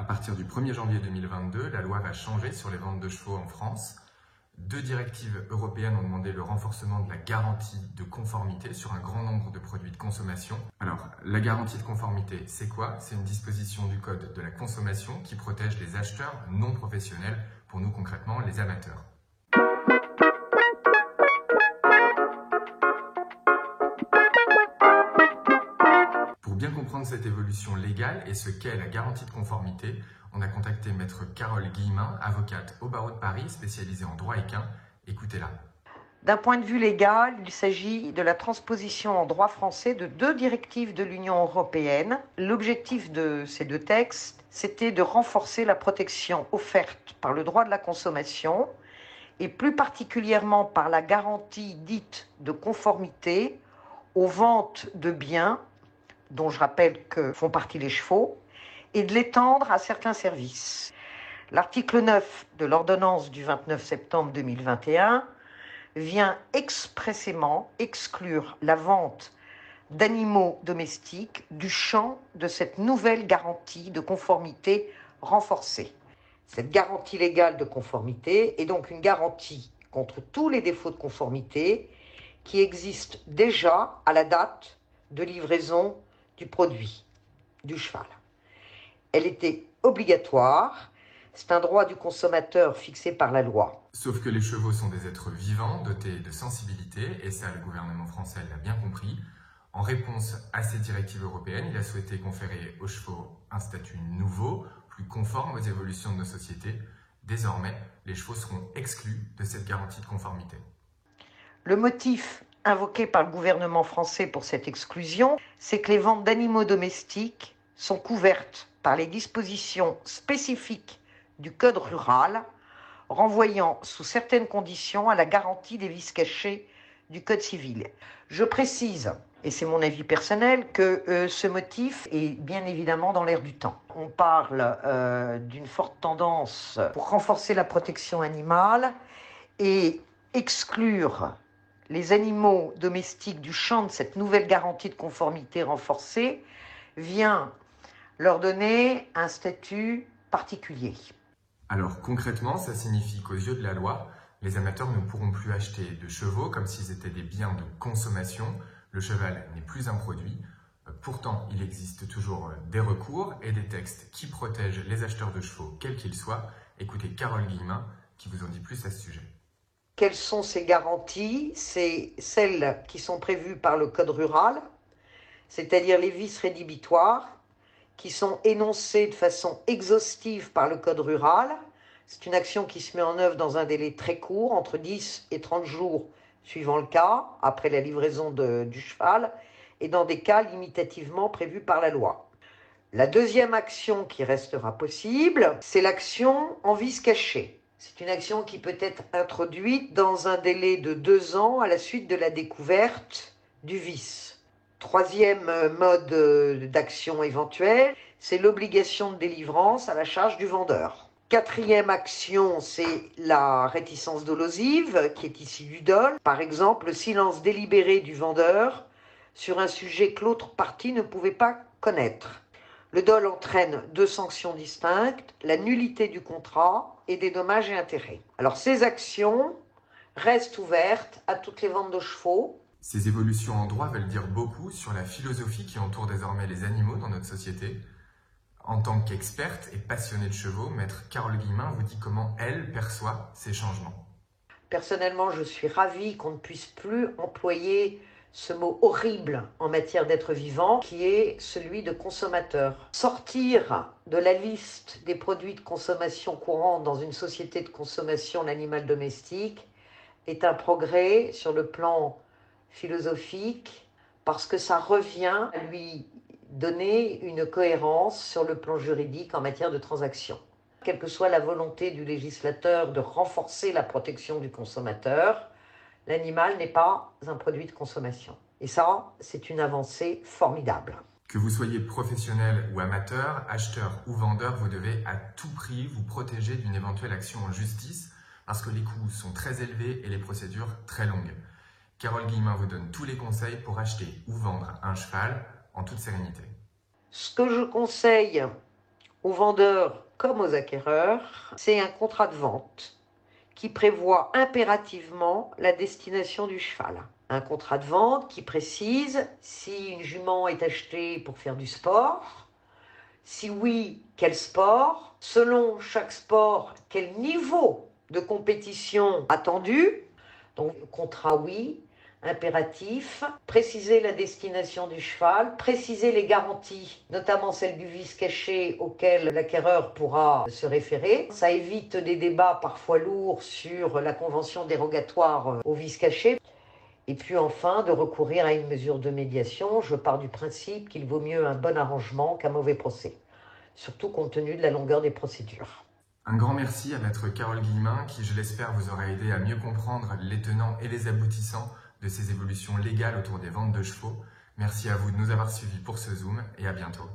partir du 1er janvier 2022, la loi va changer sur les ventes de chevaux en France. 2 directives européennes ont demandé le renforcement de la garantie de conformité sur un grand nombre de produits de consommation. Alors, la garantie de conformité, c'est quoi? C'est une disposition du Code de la consommation qui protège les acheteurs non professionnels, pour nous concrètement les amateurs. Pour bien comprendre cette évolution légale et ce qu'est la garantie de conformité, on a contacté maître Carole Guillemin, avocate au barreau de Paris, spécialisée en droit équin. Écoutez-la. D'un point de vue légal, il s'agit de la transposition en droit français de 2 directives de l'Union européenne. L'objectif de ces 2 textes, c'était de renforcer la protection offerte par le droit de la consommation et plus particulièrement par la garantie dite de conformité aux ventes de biens dont je rappelle que font partie les chevaux, et de l'étendre à certains services. L'article 9 de l'ordonnance du 29 septembre 2021 vient expressément exclure la vente d'animaux domestiques du champ de cette nouvelle garantie de conformité renforcée. Cette garantie légale de conformité est donc une garantie contre tous les défauts de conformité qui existent déjà à la date de livraison du produit, du cheval. Elle était obligatoire, c'est un droit du consommateur fixé par la loi. Sauf que les chevaux sont des êtres vivants, dotés de sensibilité, et ça le gouvernement français l'a bien compris. En réponse à ces directives européennes, il a souhaité conférer aux chevaux un statut nouveau, plus conforme aux évolutions de nos sociétés. Désormais, les chevaux seront exclus de cette garantie de conformité. Le motif invoqué par le gouvernement français pour cette exclusion, c'est que les ventes d'animaux domestiques sont couvertes par les dispositions spécifiques du Code rural, renvoyant sous certaines conditions à la garantie des vices cachés du Code civil. Je précise, et c'est mon avis personnel, que ce motif est bien évidemment dans l'air du temps. On parle d'une forte tendance pour renforcer la protection animale et exclure les animaux domestiques du champ de cette nouvelle garantie de conformité renforcée vient leur donner un statut particulier. Alors concrètement, ça signifie qu'aux yeux de la loi, les amateurs ne pourront plus acheter de chevaux comme s'ils étaient des biens de consommation. Le cheval n'est plus un produit. Pourtant, il existe toujours des recours et des textes qui protègent les acheteurs de chevaux, quels qu'ils soient. Écoutez Carole Guillemin qui vous en dit plus à ce sujet. Quelles sont ces garanties? C'est celles qui sont prévues par le Code rural, c'est-à-dire les vices rédhibitoires, qui sont énoncés de façon exhaustive par le Code rural. C'est une action qui se met en œuvre dans un délai très court, entre 10 et 30 jours, suivant le cas, après la livraison du cheval, et dans des cas limitativement prévus par la loi. La deuxième action qui restera possible, c'est l'action en vice caché. C'est une action qui peut être introduite dans un délai de 2 ans à la suite de la découverte du vice. Troisième mode d'action éventuelle, c'est l'obligation de délivrance à la charge du vendeur. Quatrième action, c'est la réticence dolosive, qui est issue du dol. Par exemple, le silence délibéré du vendeur sur un sujet que l'autre partie ne pouvait pas connaître. Le dol entraîne 2 sanctions distinctes, la nullité du contrat et des dommages et intérêts. Alors ces actions restent ouvertes à toutes les ventes de chevaux. Ces évolutions en droit veulent dire beaucoup sur la philosophie qui entoure désormais les animaux dans notre société. En tant qu'experte et passionnée de chevaux, maître Carole Guillemin vous dit comment elle perçoit ces changements. Personnellement, je suis ravie qu'on ne puisse plus employer ce mot horrible en matière d'être vivant, qui est celui de consommateur. Sortir de la liste des produits de consommation courante dans une société de consommation d'animal domestique est un progrès sur le plan philosophique, parce que ça revient à lui donner une cohérence sur le plan juridique en matière de transaction. Quelle que soit la volonté du législateur de renforcer la protection du consommateur, l'animal n'est pas un produit de consommation. Et ça, c'est une avancée formidable. Que vous soyez professionnel ou amateur, acheteur ou vendeur, vous devez à tout prix vous protéger d'une éventuelle action en justice parce que les coûts sont très élevés et les procédures très longues. Carole Guillemin vous donne tous les conseils pour acheter ou vendre un cheval en toute sérénité. Ce que je conseille aux vendeurs comme aux acquéreurs, c'est un contrat de vente qui prévoit impérativement la destination du cheval. Un contrat de vente qui précise si une jument est achetée pour faire du sport, si oui, quel sport, selon chaque sport, quel niveau de compétition attendu. Donc, contrat oui, impératif, préciser la destination du cheval, préciser les garanties, notamment celle du vice caché auquel l'acquéreur pourra se référer. Ça évite des débats parfois lourds sur la convention dérogatoire au vice caché. Et puis enfin, de recourir à une mesure de médiation. Je pars du principe qu'il vaut mieux un bon arrangement qu'un mauvais procès, surtout compte tenu de la longueur des procédures. Un grand merci à maître Carole Guillemin qui, je l'espère, vous aura aidé à mieux comprendre les tenants et les aboutissants de ces évolutions légales autour des ventes de chevaux. Merci à vous de nous avoir suivis pour ce Zoom et à bientôt.